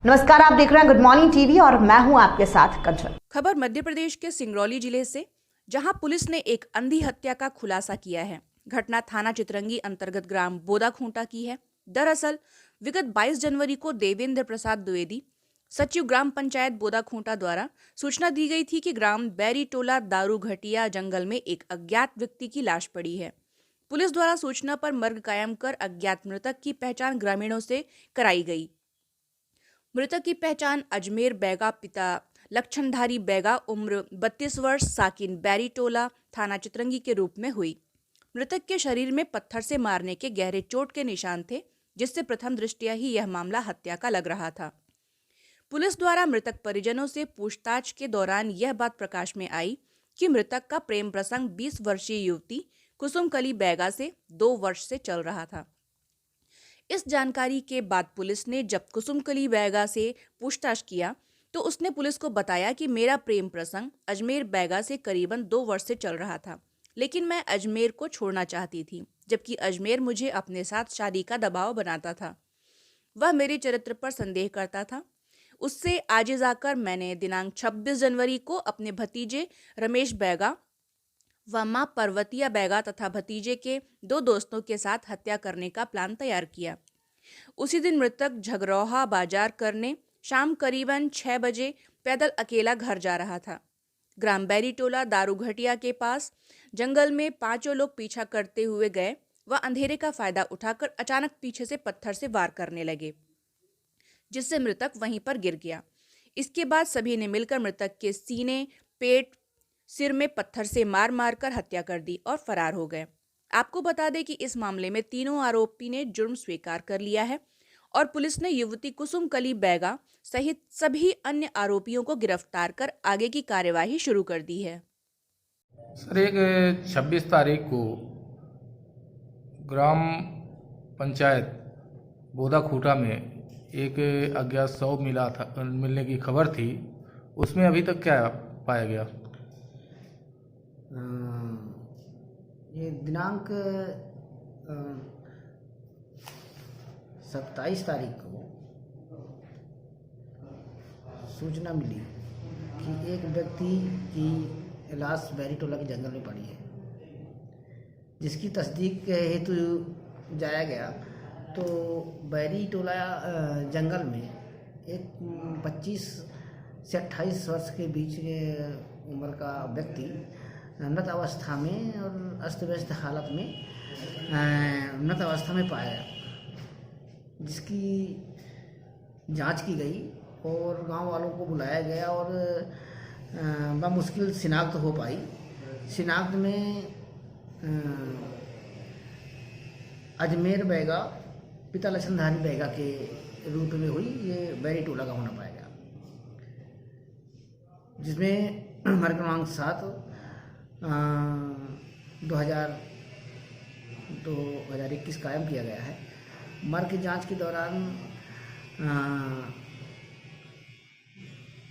नमस्कार, आप देख रहे हैं गुड मॉर्निंग टीवी और मैं हूं आपके साथ कंचन। खबर मध्य प्रदेश के सिंगरौली जिले से, जहां पुलिस ने एक अंधी हत्या का खुलासा किया है। घटना थाना चितरंगी अंतर्गत ग्राम बोदाखूंटा की है। दरअसल विगत 22 जनवरी को देवेंद्र प्रसाद द्विवेदी, सचिव ग्राम पंचायत बोदाखूंटा द्वारा सूचना दी गई थी कि ग्राम बैरीटोला दारू घटिया जंगल में एक अज्ञात व्यक्ति की लाश पड़ी है। पुलिस द्वारा सूचना पर मर्ग कायम कर अज्ञात मृतक की पहचान ग्रामीणों से कराई गई। मृतक की पहचान अजमेर बैगा पिता लक्षणधारी बैगा उम्र 32 वर्ष साकिन बैरीटोला थाना चितरंगी के रूप में हुई। मृतक के शरीर में पत्थर से मारने के गहरे चोट के निशान थे, जिससे प्रथम दृष्टया ही यह मामला हत्या का लग रहा था। पुलिस द्वारा मृतक परिजनों से पूछताछ के दौरान यह बात प्रकाश में आई कि मृतक का प्रेम प्रसंग 20 वर्षीय युवती कुसुमकली बैगा से 2 वर्ष से चल रहा था। इस जानकारी के बाद पुलिस ने जब कुसुमकली बैगा से पूछताछ किया तो उसने पुलिस को बताया कि मेरा प्रेम प्रसंग अजमेर बैगा से करीबन 2 वर्ष से चल रहा था, लेकिन मैं अजमेर को छोड़ना चाहती थी, जबकि अजमेर मुझे अपने साथ शादी का दबाव बनाता था। वह मेरे चरित्र पर संदेह करता था। उससे आजिज़ आकर मैंने दिनांक 26 जनवरी को अपने भतीजे रमेश बैगा व मां पर्वतिया बैगा तथा भतीजे के 2 दोस्तों के साथ हत्या करने का प्लान तैयार किया। उसी दिन मृतक झगरोहा बाजार करने शाम करीबन 6 बजे पैदल अकेला घर जा रहा था। ग्राम बैरीटोला दारू घटिया के पास जंगल में 5 लोग पीछा करते हुए गए व अंधेरे का फायदा उठाकर अचानक पीछे से पत्थर से वार करने लगे, जिससे मृतक वहीं पर गिर गया। इसके बाद सभी ने मिलकर मृतक के सीने, पेट, सिर में पत्थर से मार मार कर हत्या कर दी और फरार हो गए। आपको बता दें कि इस मामले में तीनों आरोपी ने जुर्म स्वीकार कर लिया है और पुलिस ने युवती कुसुमकली बैगा सहित सभी अन्य आरोपियों को गिरफ्तार कर आगे की कार्यवाही शुरू कर दी है। सर, एक 26 तारीख को ग्राम पंचायत बोदाखूंटा में एक अज्ञात शव मिलने की खबर थी। उसमें अभी तक क्या पाया गया? ये दिनांक 27 तारीख को सूचना मिली कि एक व्यक्ति की लाश बैरीटोला के जंगल में पड़ी है, जिसकी तस्दीक हेतु जाया गया तो बैरीटोला जंगल में एक 25 से 28 वर्ष के बीच उम्र का व्यक्ति मृत अवस्था में और अस्त व्यस्त हालत में मृत अवस्था में पाया गया, जिसकी जांच की गई और गांव वालों को बुलाया गया और बमुश्किल शिनाख्त हो पाई। शिनाख्त में अजमेर बैगा पिता लक्षणधारी बैगा के रूप में हुई। ये बैरीटोला का होना पाया गया, जिसमें मर्ग क्रमांक 7 2021 कायम किया गया है। मर्ग की जांच के दौरान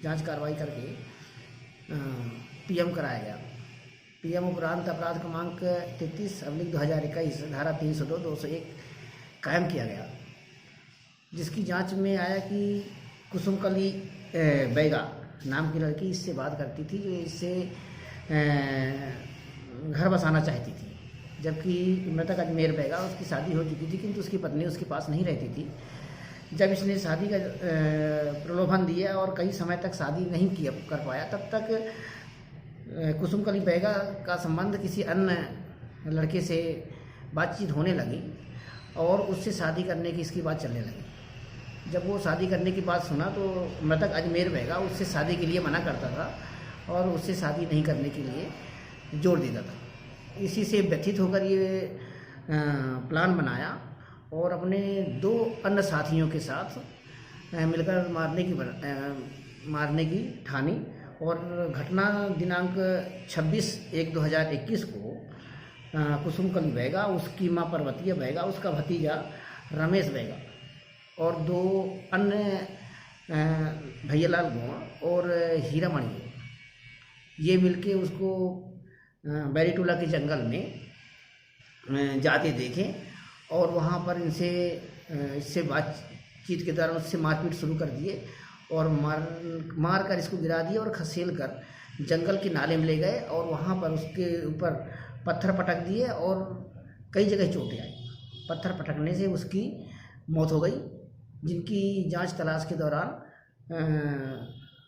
जांच कार्रवाई करके पीएम कराया गया। पीएम उपरांत अपराध क्रमांक 33/2021 धारा 302, 201 कायम किया गया, जिसकी जांच में आया कि कुसुमकली बैगा नाम की लड़की इससे बात करती थी, जो इससे घर बसाना चाहती थी, जबकि मृतक अजमेर बैगा उसकी शादी हो चुकी थी, किंतु उसकी पत्नी उसके पास नहीं रहती थी। जब इसने शादी का प्रलोभन दिया और कई समय तक शादी नहीं कर पाया, तब तक कुसुमकली बैगा का संबंध किसी अन्य लड़के से बातचीत होने लगी और उससे शादी करने की इसकी बात चलने लगी। जब वो शादी करने की बात सुना तो मृतक अजमेर बैगा उससे शादी के लिए मना करता था और उससे शादी नहीं करने के लिए जोर देता था। इसी से व्यथित होकर ये प्लान बनाया और अपने 2 अन्य साथियों के साथ मिलकर मारने की ठानी और घटना दिनांक 26/1/2021 को कुसुमकली बैगा, उसकी मां पर्वतिया बैगा, उसका भतीजा रमेश बैगा और 2 अन्य भैयालाल गोवा और हीरामणि, ये मिलके उसको बैरीटोला के जंगल में जाते देखे और वहाँ पर इससे बातचीत के दौरान उससे मारपीट शुरू कर दिए और मार कर इसको गिरा दिए और खसेल कर जंगल के नाले में ले गए और वहाँ पर उसके ऊपर पत्थर पटक दिए और कई जगह चोटें आई। पत्थर पटकने से उसकी मौत हो गई, जिनकी जांच तलाश के दौरान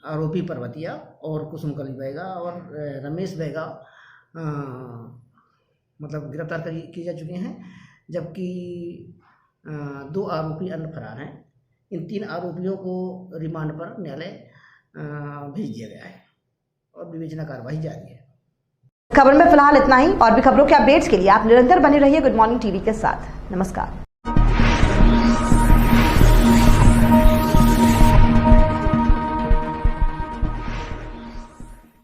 आरोपी पर्वतिया और कुसुमकली बैगा और रमेश बैगा मतलब गिरफ्तार किए जा चुके हैं, जबकि 2 आरोपी अन्य फरार हैं। इन 3 आरोपियों को रिमांड पर न्यायालय भेज दिया गया है और विवेचना कार्रवाई जारी है। खबर में फिलहाल इतना ही। और भी खबरों के अपडेट्स के लिए आप निरंतर बने रहिए गुड मॉर्निंग टीवी के साथ। नमस्कार।